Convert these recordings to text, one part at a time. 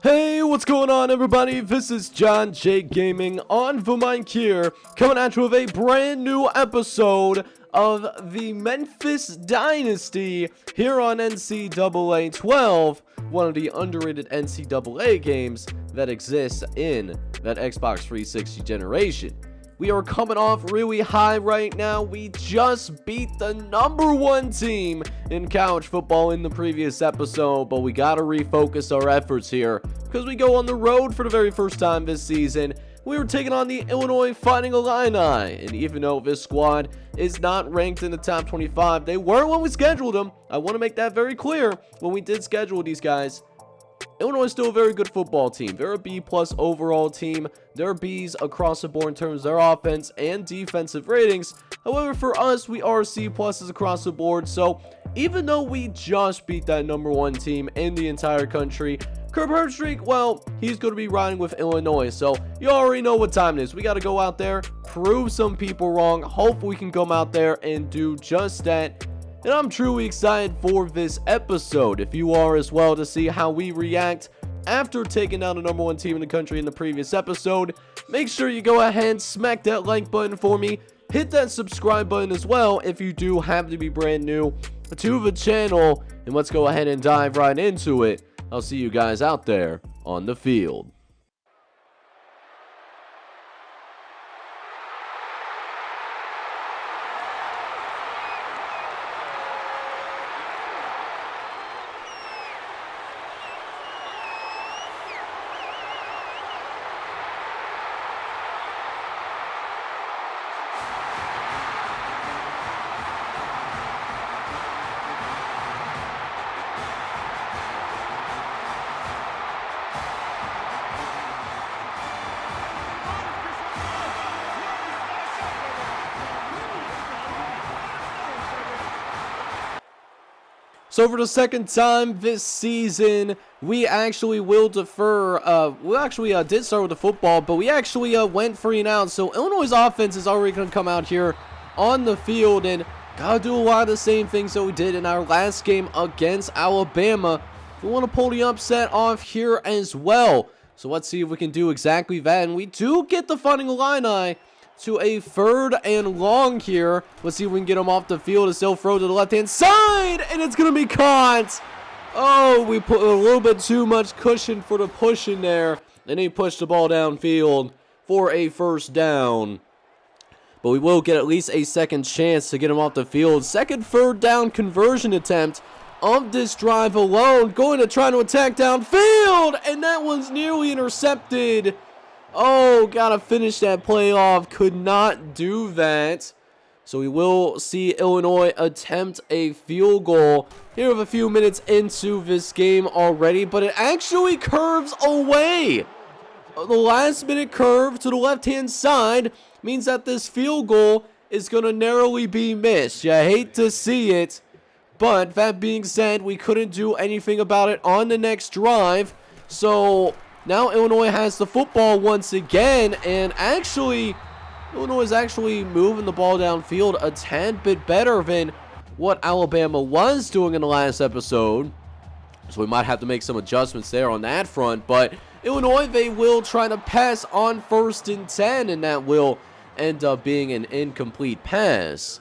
Hey, what's going on, everybody? This is John J Gaming on the mic here, coming at you with a brand new episode of the Memphis Dynasty here on NCAA 12, one of the underrated NCAA games that exists in that Xbox 360 generation. We are coming off really high right now. We just beat the #1 team in college football in the previous episode, but we got to refocus our efforts here because we go on the road for the very first time this season. We were taking on the Illinois Fighting Illini, and even though this squad is not ranked in the top 25, they were when we scheduled them. I want to make that very clear. When we did schedule these guys, Illinois is still a very good football team. They're a B+ overall team. They're Bs across the board in terms of their offense and defensive ratings. However, for us, we are C+ across the board. So even though we just beat that #1 team in the entire country, Kirk Herbstreit, well, he's going to be riding with Illinois. So you already know what time it is. We got to go out there, prove some people wrong. Hopefully we can come out there and do just that. And I'm truly excited for this episode, if you are as well, to see how we react after taking down the #1 team in the country in the previous episode. Make sure you go ahead, smack that like button for me. Hit that subscribe button as well if you do happen to be brand new to the channel. And let's go ahead and dive right into it. I'll see you guys out there on the field. So for the second time this season, we actually will defer. We actually did start with the football, but we actually went 3-and-out. So Illinois' offense is already going to come out here on the field and gotta do a lot of the same things that we did in our last game against Alabama. We want to pull the upset off here as well. So let's see if we can do exactly that. And we do get the Fighting Illini to a 3rd and long here. Let's see if we can get him off the field. It's still throw to the left-hand side, and it's going to be caught. Oh, we put a little bit too much cushion for the push in there, and he pushed the ball downfield for a 1st down. But we will get at least a second chance to get him off the field. Second 3rd down conversion attempt of this drive alone. Going to try to attack downfield, and that one's nearly intercepted. Oh, gotta finish that play off. Could not do that. So we will see Illinois attempt a field goal here with a few minutes into this game already, but it actually curves away. The last minute curve to the left-hand side means that this field goal is going to narrowly be missed. You hate to see it, but that being said, we couldn't do anything about it on the next drive. So now Illinois has the football once again, and actually, Illinois is actually moving the ball downfield a tad bit better than what Alabama was doing in the last episode. So we might have to make some adjustments there on that front, but Illinois, they will try to pass on 1st and 10, and that will end up being an incomplete pass.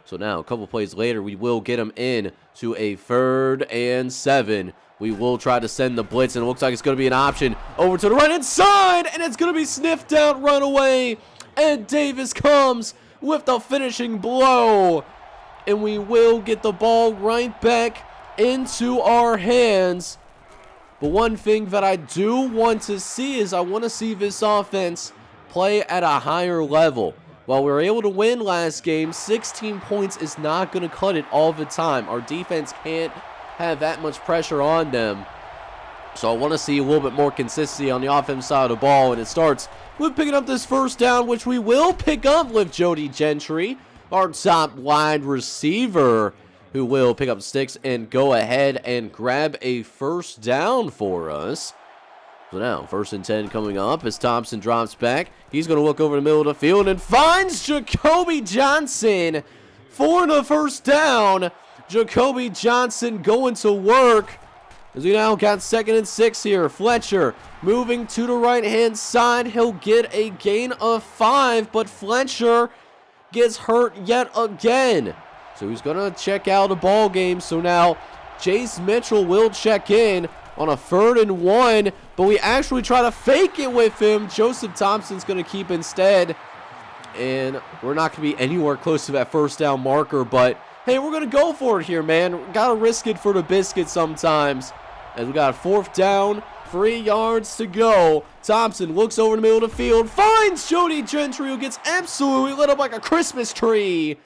So now, a couple plays later, we will get them in to a 3rd and 7. We will try to send the blitz, and it looks like it's going to be an option over to the right-hand side, and it's going to be sniffed out, run away, and Davis comes with the finishing blow, and we will get the ball right back into our hands. But one thing that I do want to see is I want to see this offense play at a higher level. While we were able to win last game, 16 points is not going to cut it all the time. Our defense can't have that much pressure on them. So I want to see a little bit more consistency on the offensive side of the ball, and it starts with picking up this 1st down, which we will pick up with Jody Gentry, our top wide receiver, who will pick up sticks and go ahead and grab a 1st down for us. So now, 1st and 10 coming up as Thompson drops back. He's going to look over the middle of the field and finds Jacoby Johnson for the 1st down. Jacoby Johnson going to work As we now got 2nd and 6 here. Fletcher moving to the right-hand side. He'll get a gain of 5, but Fletcher gets hurt yet again. So he's going to check out a ball game. So now Chase Mitchell will check in on a 3rd and 1, but we actually try to fake it with him. Joseph Thompson's going to keep instead, and we're not going to be anywhere close to that 1st down marker, but hey, we're going to go for it here, man. Got to risk it for the biscuit sometimes. As we got a 4th down, 3 yards to go. Thompson looks over the middle of the field, finds Jody Gentry, who gets absolutely lit up like a Christmas tree.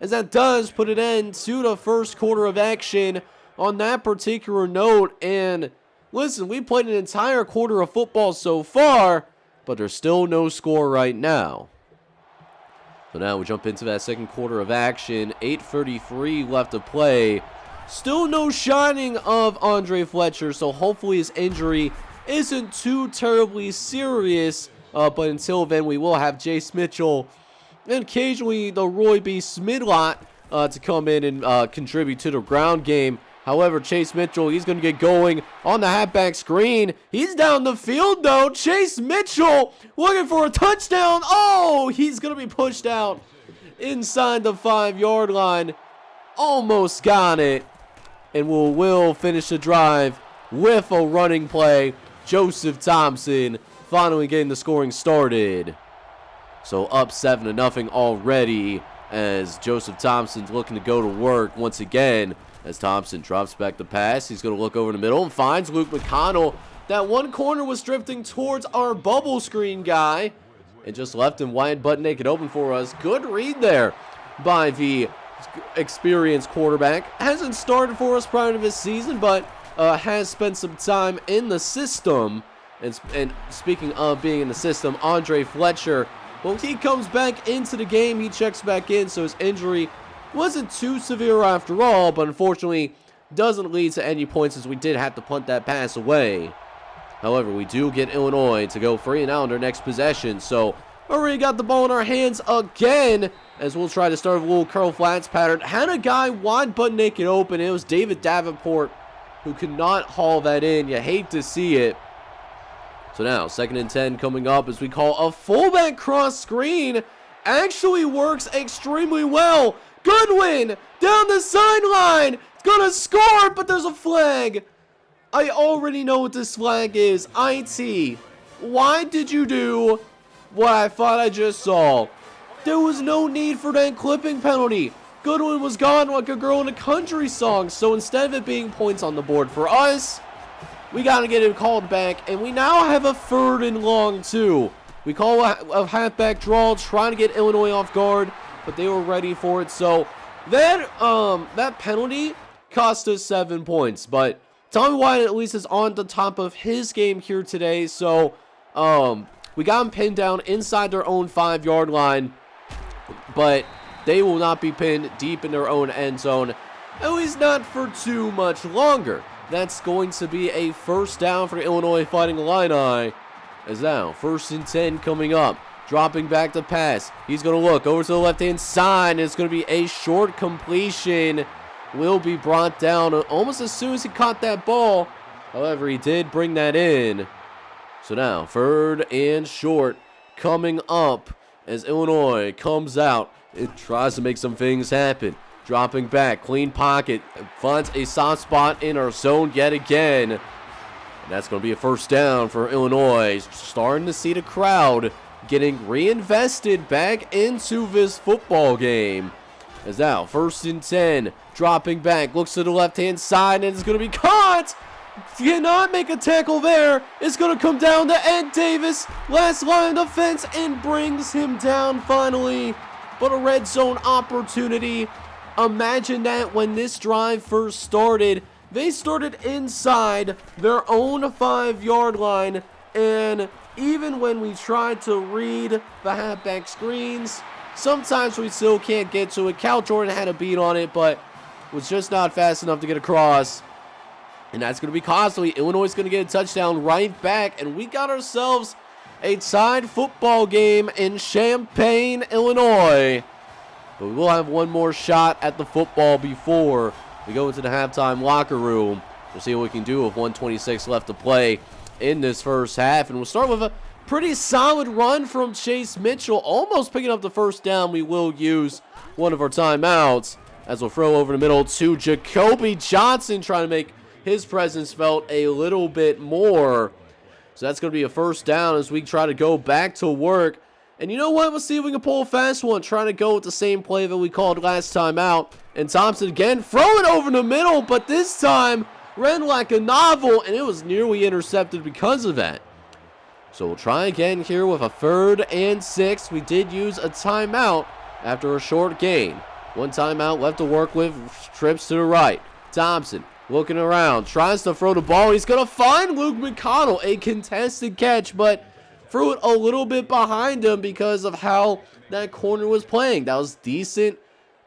As that does put an end to the 1st quarter of action on that particular note. And listen, we played an entire quarter of football so far, but there's still no score right now. So now we jump into that 2nd quarter of action. 8:33 left to play. Still no shining of Andre Fletcher, so hopefully his injury isn't too terribly serious. But until then, we will have Chase Mitchell and occasionally the Roy B. Smidlot to come in and contribute to the ground game. However, Chase Mitchell, he's going to get going on the halfback screen. He's down the field, though. Chase Mitchell looking for a touchdown. Oh, he's going to be pushed out inside the 5-yard line. Almost got it. And will finish the drive with a running play. Joseph Thompson finally getting the scoring started. So up 7-0 already as Joseph Thompson's looking to go to work once again. As Thompson drops back the pass, he's going to look over the middle and finds Luke McConnell. That one corner was drifting towards our bubble screen guy and just left him wide butt naked open for us. Good read there by the experienced quarterback. Hasn't started for us prior to this season, but has spent some time in the system. And speaking of being in the system, Andre Fletcher, well, he comes back into the game. He checks back in, so his injury wasn't too severe after all, but unfortunately doesn't lead to any points as we did have to punt that pass away. However, we do get Illinois to go free and out on their next possession, so already got the ball in our hands again as we'll try to start a little curl flats pattern. Had a guy wide butt naked open. It was David Davenport who could not haul that in. You hate to see it. So now 2nd and 10 coming up as we call a fullback cross screen. Actually works extremely well. Goodwin down the sideline. It's gonna score, but there's a flag. I already know what this flag is. IT, why did you do what I thought I just saw? There was no need for that clipping penalty. Goodwin was gone like a girl in a country song. So instead of it being points on the board for us, we got to get it called back. And we now have a 3rd and long too. We call a halfback draw, trying to get Illinois off guard, but they were ready for it. So that penalty cost us 7 points. But Tommy White at least is on the top of his game here today. So we got him pinned down inside their own 5-yard line. But they will not be pinned deep in their own end zone, at least not for too much longer. That's going to be a 1st down for the Illinois Fighting Illini. As now, 1st and 10 coming up. Dropping back to pass. He's going to look over to the left-hand side, and it's going to be a short completion. Will be brought down almost as soon as he caught that ball. However, he did bring that in. So now, 3rd and short coming up as Illinois comes out. It tries to make some things happen. Dropping back, clean pocket, finds a soft spot in our zone yet again. And that's going to be a 1st down for Illinois. Starting to see the crowd getting reinvested back into this football game. As now, 1st and 10, dropping back, looks to the left-hand side, and it's going to be caught. Cannot make a tackle there. It's going to come down to Ed Davis. Last line of defense and brings him down finally. But a red zone opportunity. Imagine that when this drive first started. They started inside their own 5-yard line. And even when we tried to read the halfback screens, sometimes we still can't get to it. Cal Jordan had a beat on it, but was just not fast enough to get across. And that's going to be costly. Illinois is going to get a touchdown right back. And we got ourselves a tied football game in Champaign, Illinois. But we will have one more shot at the football before we go into the halftime locker room. We'll see what we can do with 1:26 left to play in this first half. And we'll start with a pretty solid run from Chase Mitchell, almost picking up the first down. We will use one of our timeouts as we'll throw over the middle to Jacoby Johnson, trying to make his presence felt a little bit more. So that's going to be a first down as we try to go back to work. And you know what? Let's see if we can pull a fast one, trying to go with the same play that we called last time out. And Thompson again, throw it over the middle, but this time ran like a novel, and it was nearly intercepted because of that. So we'll try again here with a 3rd and 6. We did use a timeout after a short gain. One timeout left to work with, trips to the right. Thompson looking around, tries to throw the ball. He's going to find Luke McConnell, a contested catch, but threw it a little bit behind him because of how that corner was playing. That was decent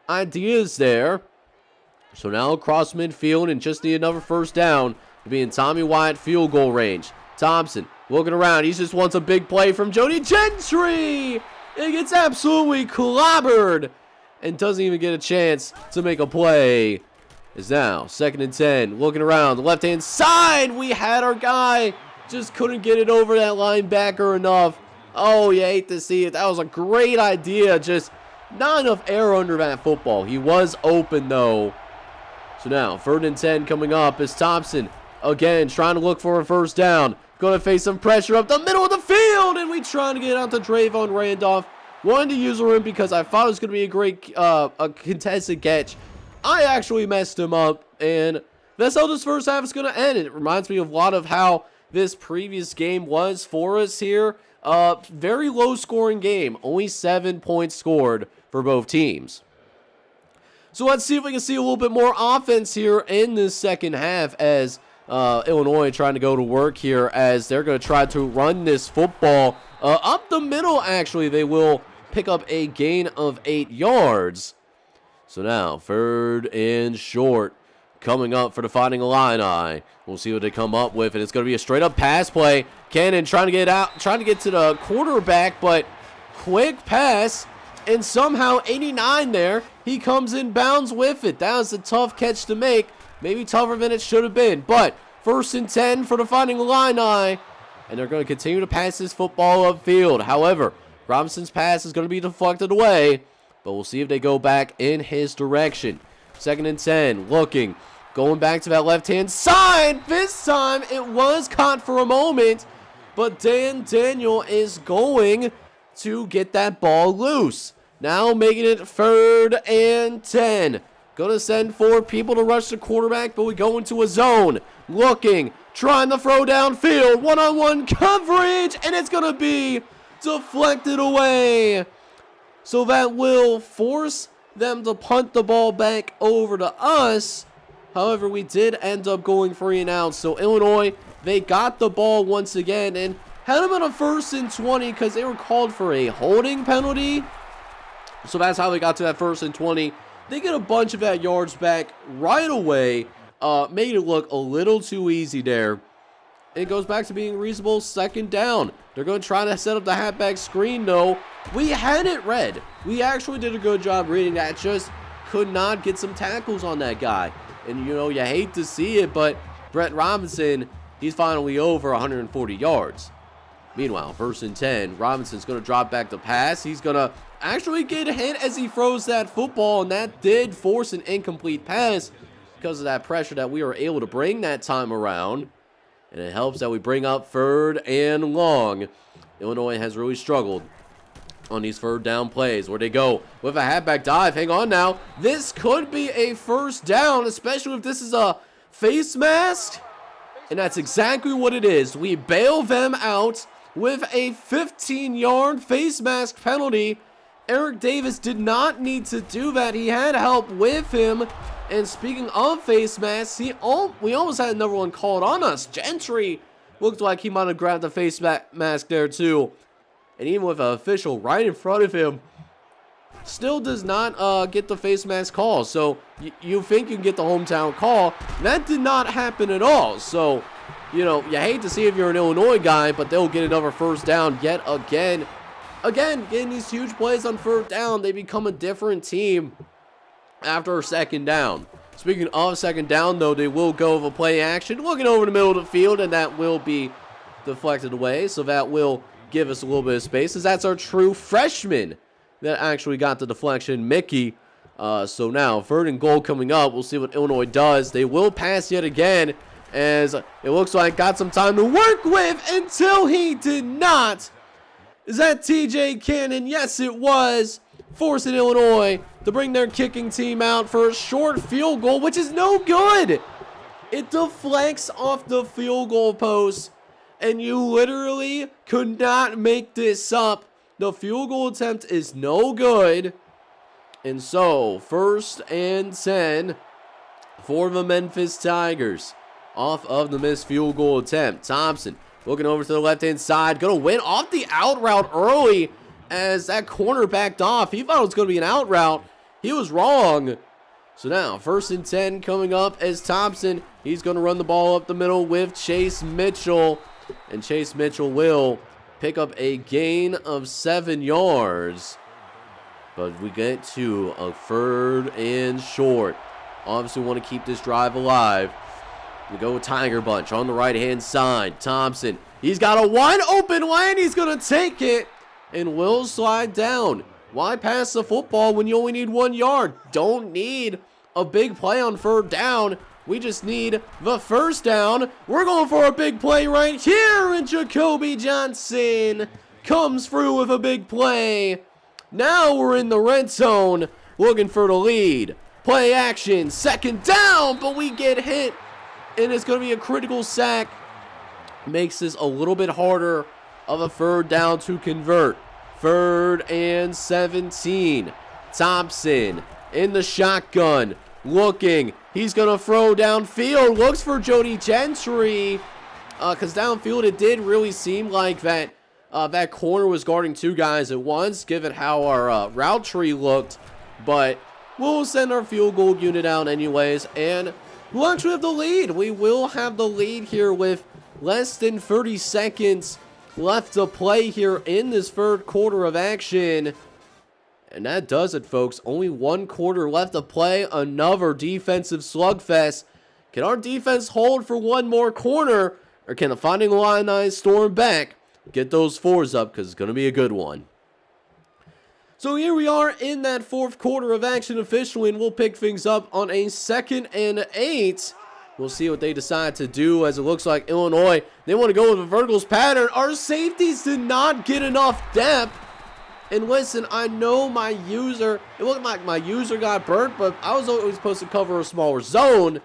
ideas there. So now across midfield and just need another first down to be in Tommy Wyatt field goal range. Thompson looking around. He just wants a big play from Jody Gentry. It gets absolutely clobbered and doesn't even get a chance to make a play. Is now 2nd and 10. Looking around the left-hand side. We had our guy. Just couldn't get it over that linebacker enough. Oh, you hate to see it. That was a great idea. Just not enough air under that football. He was open, though. So now, 3rd and 10 coming up is Thompson. Again, trying to look for a first down. Going to face some pressure up the middle of the field. And we trying to get out to Drayvon Randolph. Wanted to use him because I thought it was going to be a great a contested catch. I actually messed him up. And that's how this first half is going to end. It reminds me of a lot of how this previous game was for us here. Very low scoring game. Only 7 points scored for both teams. So let's see if we can see a little bit more offense here in this second half as Illinois trying to go to work here as they're going to try to run this football up the middle. Actually, they will pick up a gain of 8 yards. So now 3rd and short coming up for the Fighting Illini. We'll see what they come up with, and it's going to be a straight up pass play. Cannon trying to get out, trying to get to the quarterback, but quick pass, and somehow 89 there. He comes in bounds with it. That was a tough catch to make. Maybe tougher than it should have been, but 1st and 10 for the Fighting Illini, and they're going to continue to pass this football upfield. However, Robinson's pass is going to be deflected away, but we'll see if they go back in his direction. 2nd and 10, looking, going back to that left-hand side. This time, it was caught for a moment, but Dan Daniel is going to get that ball loose. Now making it 3rd and 10. Going to send 4 people to rush the quarterback, but we go into a zone. Looking, trying to throw downfield, one-on-one coverage, and it's going to be deflected away. So that will force them to punt the ball back over to us. However, we did end up going 3 and out. So Illinois, they got the ball once again and had them on a 1st and 20 because they were called for a holding penalty. So that's how they got to that 1st and 20. They get a bunch of that yards back right away. Made it look a little too easy there. It goes back to being reasonable 2nd down. They're going to try to set up the halfback screen, though. We had it read. We actually did a good job reading that. Just could not get some tackles on that guy. And, you know, you hate to see it, but Brett Robinson, he's finally over 140 yards. Meanwhile, 1st and 10, Robinson's going to drop back the pass. He's going to actually get hit as he throws that football, and that did force an incomplete pass because of that pressure that we were able to bring that time around. And it helps that we bring up 3rd and long. Illinois has really struggled on these 3rd down plays where they go with a halfback dive. Hang on now. This could be a first down, especially if this is a face mask. And that's exactly what it is. We bail them out with a 15-yard face mask penalty. Eric Davis did not need to do that. He had help with him. And speaking of face masks, we almost had another one called on us. Gentry looked like he might have grabbed the face mask there too. And even with an official right in front of him, still does not get the face mask call. So you think you can get the hometown call. That did not happen at all. So, you know, you hate to see if you're an Illinois guy, but they'll get another first down yet again. Again, getting these huge plays on 3rd down, they become a different team after a 2nd down. Speaking of second down, though, they will go with a play action, looking over the middle of the field, and that will be deflected away. So that will give us a little bit of space, as that's our true freshman that actually got the deflection, Mickey. So now, 3rd and goal coming up. We'll see what Illinois does. They will pass yet again, as it looks like got some time to work with until he did not. Is that TJ Cannon? Yes, it was. Forcing Illinois to bring their kicking team out for a short field goal, which is no good. It deflects off the field goal post, and you literally could not make this up. The field goal attempt is no good. And so, 1st and 10 for the Memphis Tigers. Off of the missed field goal attempt. Thompson looking over to the left-hand side. Going to win off the out route early as that corner backed off. He thought it was going to be an out route. He was wrong. So now, 1st and 10 coming up as Thompson. He's going to run the ball up the middle with Chase Mitchell. And Chase Mitchell will pick up a gain of 7 yards. But we get to a 3rd and short. Obviously want to keep this drive alive. We go with Tiger Bunch on the right-hand side. Thompson, he's got a wide open lane. He's going to take it and will slide down. Why pass the football when you only need 1 yard? Don't need a big play on 3rd down. We just need the 1st down. We're going for a big play right here, and Jacoby Johnson comes through with a big play. Now we're in the red zone looking for the lead. Play action, 2nd down, but we get hit, and it's going to be a critical sack. Makes this a little bit harder of a 3rd down to convert. 3rd and 17. Thompson in the shotgun, looking. He's going to throw downfield, looks for Jody Gentry, because downfield it did really seem like that that corner was guarding 2 guys at once, given how our route tree looked. But we'll send our field goal unit out anyways, and we'll actually have the lead. We will have the lead here with less than 30 seconds left to play here in this 3rd quarter of action. And that does it, folks. Only 1 quarter left to play. Another defensive slugfest. Can our defense hold for 1 more quarter, or can the Fighting Illini storm back? Get those 4s up, because it's going to be a good one. So here we are in that 4th quarter of action officially, and we'll pick things up on a 2nd and 8. We'll see what they decide to do, as it looks like Illinois, they want to go with a verticals pattern. Our safeties did not get enough depth. And listen, I know my user, it looked like my user got burnt, but I was always supposed to cover a smaller zone,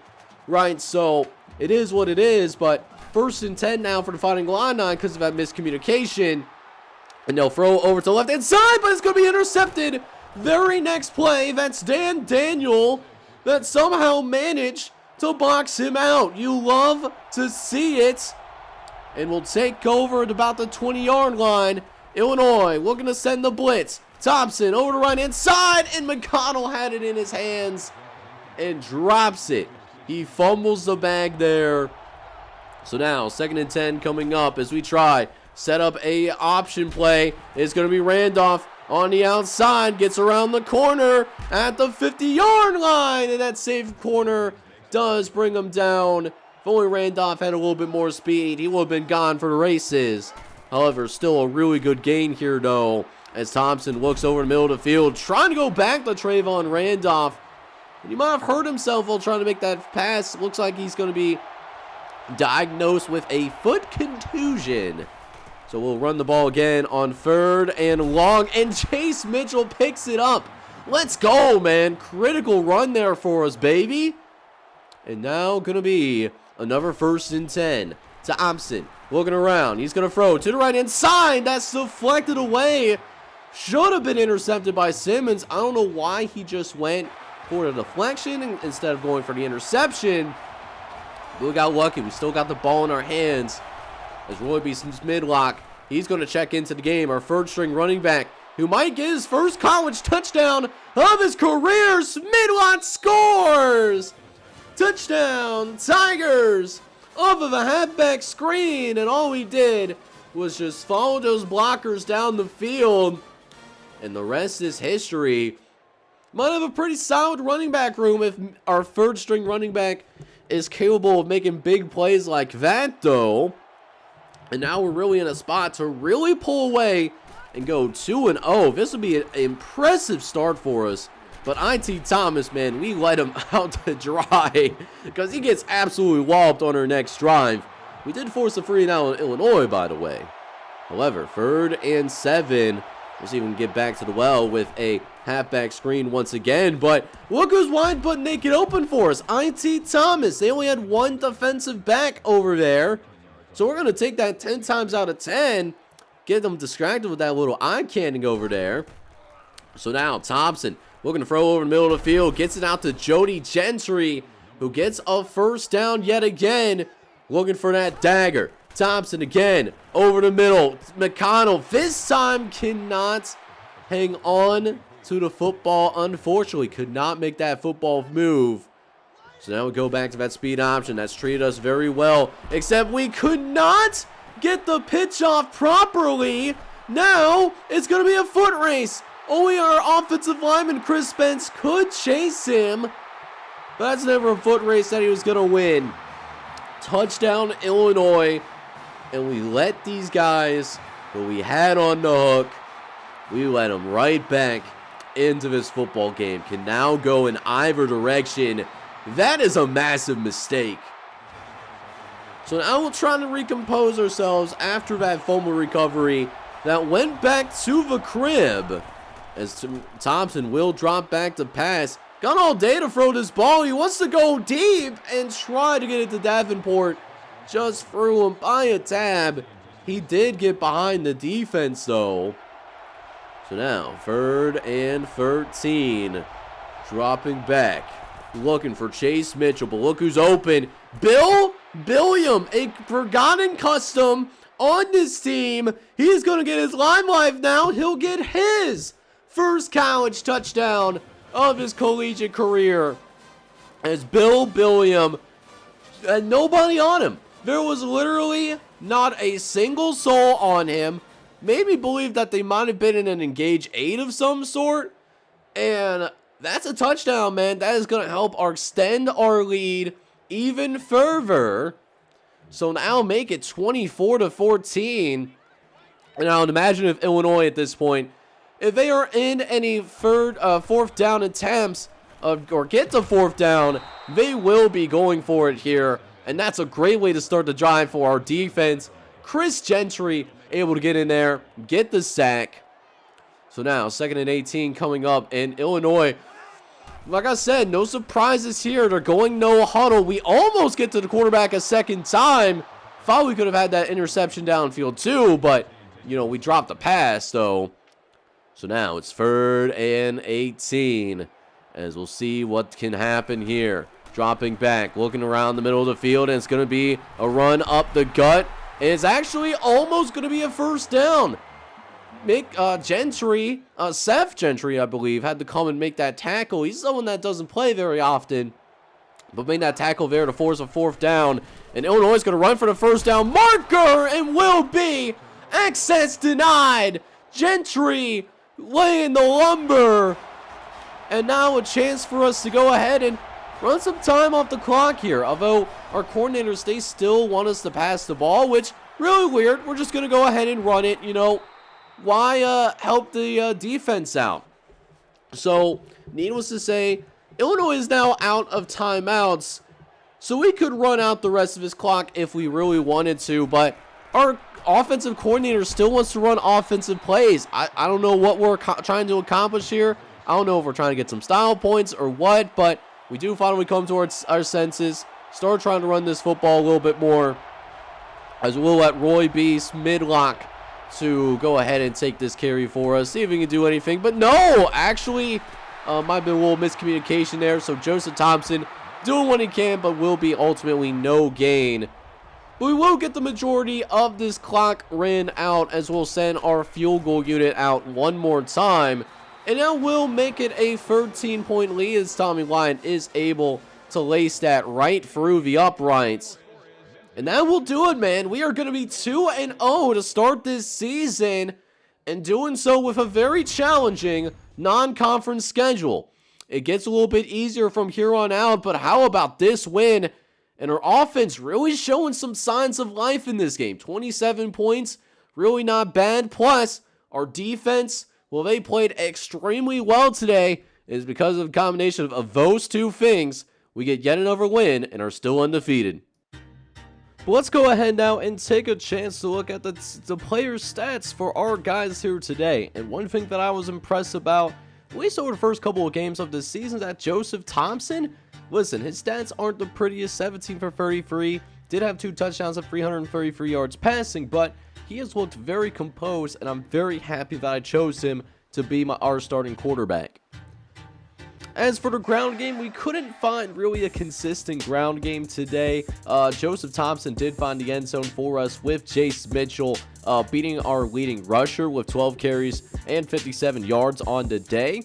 right? So it is what it is, but 1st and 10 now for the Fighting Illini because of that miscommunication. And they'll throw over to the left-hand side, but it's going to be intercepted. Very next play, that's Dan Daniel that somehow managed to box him out. You love to see it. And we'll take over at about the 20-yard line. Illinois looking to send the blitz. Thompson over to right-hand side, and McConnell had it in his hands and drops it. He fumbles the bag there. So now, 2nd and 10 coming up as we try. Set up a option play. It's going to be Randolph on the outside. Gets around the corner at the 50-yard line. And that safe corner does bring him down. If only Randolph had a little bit more speed, he would have been gone for the races. However, still a really good gain here, though, as Thompson looks over the middle of the field, trying to go back to Trayvon Randolph. And he might have hurt himself while trying to make that pass. Looks like he's going to be diagnosed with a foot contusion. So we'll run the ball again on 3rd and long, and Chase Mitchell picks it up. Let's go, man. Critical run there for us, baby. And now going to be another 1st and 10. Thompson looking around. He's going to throw to the right-hand side. That's deflected away. Should have been intercepted by Simmons. I don't know why he just went for the deflection instead of going for the interception. We got lucky. We still got the ball in our hands. As Roy Beeson's mid-lock, he's going to check into the game. Our 3rd-string running back, who might get his first college touchdown of his career. Midlot scores! Touchdown, Tigers! Off of a halfback screen, and all we did was just follow those blockers down the field, and the rest is history. might have a pretty solid running back room if our third string running back is capable of making big plays like that, though. And now we're really in a spot to really pull away and go 2-0. This would be an impressive start for us. But IT Thomas, man, we let him out to dry because he gets absolutely walloped on our next drive. We did force a 3-and-out on Illinois, by the way. However, 3rd and 7. We'll see if we can get back to the well with a halfback screen once again. But look who's wide but naked open for us. IT Thomas. They only had one defensive back over there. So we're going to take that 10 times out of 10. Get them distracted with that little eye candy over there. So now Thompson looking to throw over the middle of the field. Gets it out to Jody Gentry, who gets a first down yet again. Looking for that dagger. Thompson again over the middle. McConnell this time cannot hang on to the football. Unfortunately, could not make that football move. So now we go back to that speed option. That's treated us very well. Except we could not get the pitch off properly. Now it's going to be a foot race. Only our offensive lineman, Chris Spence, could chase him. But that's never a foot race that he was going to win. Touchdown, Illinois. And we let these guys who we had on the hook, we let them right back into this football game. Can now go in either direction. That is a massive mistake. So now we'll try to recompose ourselves after that fumble recovery that went back to the crib. As Thompson will drop back to pass. Got all day to throw this ball. He wants to go deep and try to get it to Davenport. Just threw him by a tab. He did get behind the defense, though. So now, 3rd and 13. Dropping back. Looking for Chase Mitchell, but look who's open. Bill Billiam, a forgotten custom on this team. He's going to get his limelight now. He'll get his first college touchdown of his collegiate career. As Bill Billiam had nobody on him. There was literally not a single soul on him. Made me believe that they might have been in an engage 8 of some sort. And that's a touchdown, man. That is going to help extend our lead even further. So now make it 24-14. And I would imagine if Illinois at this point, if they are in any 4th down attempts or get to 4th down, they will be going for it here. And that's a great way to start the drive for our defense. Chris Gentry able to get in there, get the sack. So now, 2nd and 18 coming up. And Illinois, like I said, no surprises here. They're going no huddle. We almost get to the quarterback a second time. Thought we could have had that interception downfield too, but, you know, we dropped the pass, though. So now it's 3rd and 18. As we'll see what can happen here. Dropping back, looking around the middle of the field, and it's going to be a run up the gut. And it's actually almost going to be a first down. Gentry, Seth Gentry, I believe, had to come and make that tackle. He's someone that doesn't play very often, but made that tackle there to force a 4th down. And Illinois is going to run for the first down marker, and will be access denied. Gentry laying the lumber. And now a chance for us to go ahead and run some time off the clock here. Although our coordinators, they still want us to pass the ball, which really weird. We're just going to go ahead and run it. You know, why help the defense out? So, needless to say, Illinois is now out of timeouts. So we could run out the rest of his clock if we really wanted to. But our offensive coordinator still wants to run offensive plays. I don't know what we're trying to accomplish here. I don't know if we're trying to get some style points or what, but we do finally come towards our senses, start trying to run this football a little bit more, as we'll let Roy Beast midlock to go ahead and take this carry for us, see if he can do anything. But no, actually, might have been a little miscommunication there. So Joseph Thompson doing what he can, but will be ultimately no gain. But we will get the majority of this clock ran out, as we'll send our field goal unit out one more time. And now we'll make it a 13-point lead, as Tommy Lyon is able to lace that right through the uprights. And that will do it, man. We are going to be 2-0 to start this season, and doing so with a very challenging non-conference schedule. it gets a little bit easier from here on out. But how about this win? And our offense really showing some signs of life in this game. 27 points, really not bad. Plus, our defense, well, they played extremely well today. It is because of a combination of those two things, we get yet another win and are still undefeated. But let's go ahead now and take a chance to look at the player stats for our guys here today. And one thing that I was impressed about, at least over the first couple of games of this season, is that Joseph Thompson, listen, his stats aren't the prettiest. 17 for 33, did have 2 touchdowns at 333 yards passing, but he has looked very composed, and I'm very happy that I chose him to be our starting quarterback. As for the ground game, we couldn't find really a consistent ground game today. Joseph Thompson did find the end zone for us with Chase Mitchell beating our leading rusher with 12 carries and 57 yards on the day.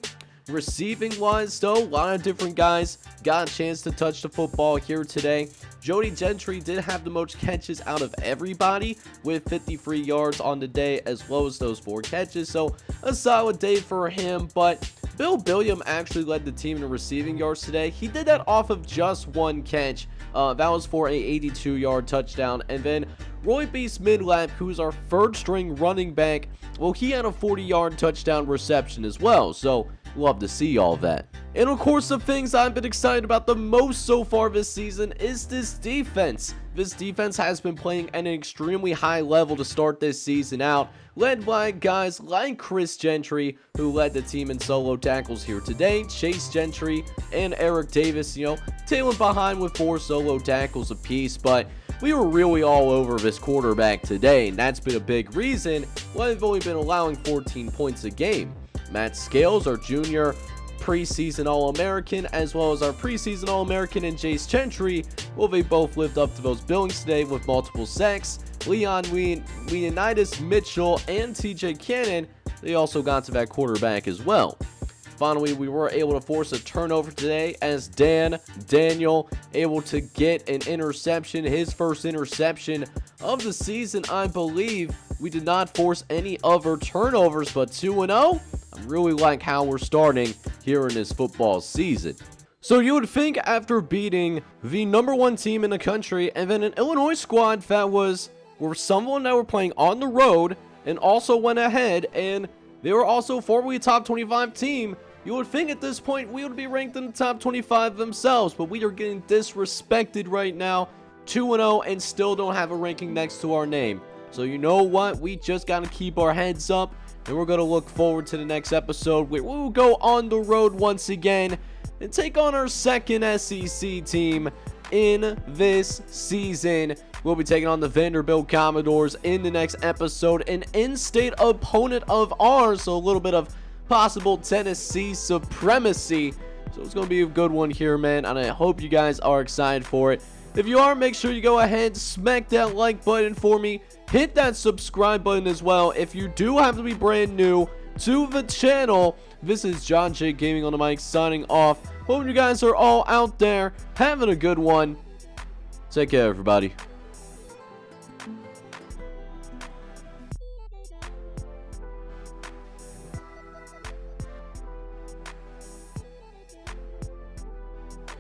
Receiving wise though, a lot of different guys got a chance to touch the football here today. Jody Gentry did have the most catches out of everybody with 53 yards on the day, as well as those 4 catches. So a solid day for him. But Bill Billiam actually led the team in receiving yards today. He did that off of just 1 catch. That was for a 82-yard touchdown. And then Roy Beast Midlap, who's our 3rd string running back, well, he had a 40-yard touchdown reception as well. So love to see all of that. And of course, the things I've been excited about the most so far this season is this defense. This defense has been playing at an extremely high level to start this season out, led by guys like Chris Gentry, who led the team in solo tackles here today. Chase Gentry and Eric Davis, tailing behind with 4 solo tackles apiece, but we were really all over this quarterback today, and that's been a big reason why we've only been allowing 14 points a game. Matt Scales, our junior preseason All-American, as well as our preseason All-American and Chase Gentry, well, they both lived up to those billings today with multiple sacks. Leonidas Mitchell and TJ Cannon, they also got to that quarterback as well. Finally, we were able to force a turnover today as Daniel able to get an interception, his first interception of the season, I believe. We did not force any other turnovers, but 2-0, I really like how we're starting here in this football season. So you would think after beating the #1 team in the country and then an Illinois squad that were someone that were playing on the road and also went ahead and they were also formerly a top 25 team, you would think at this point we would be ranked in the top 25 themselves, but we are getting disrespected right now, 2-0, and still don't have a ranking next to our name. So you know what? We just got to keep our heads up, and we're going to look forward to the next episode where we will go on the road once again and take on our 2nd SEC team in this season. We'll be taking on the Vanderbilt Commodores in the next episode, an in-state opponent of ours, so a little bit of possible Tennessee supremacy. So it's going to be a good one here, man, and I hope you guys are excited for it. If you are, make sure you go ahead, smack that like button for me, hit that subscribe button as well if you do have to be brand new to the channel. This is John J Gaming on the mic signing off. Hope you guys are all out there having a good one. Take care, everybody.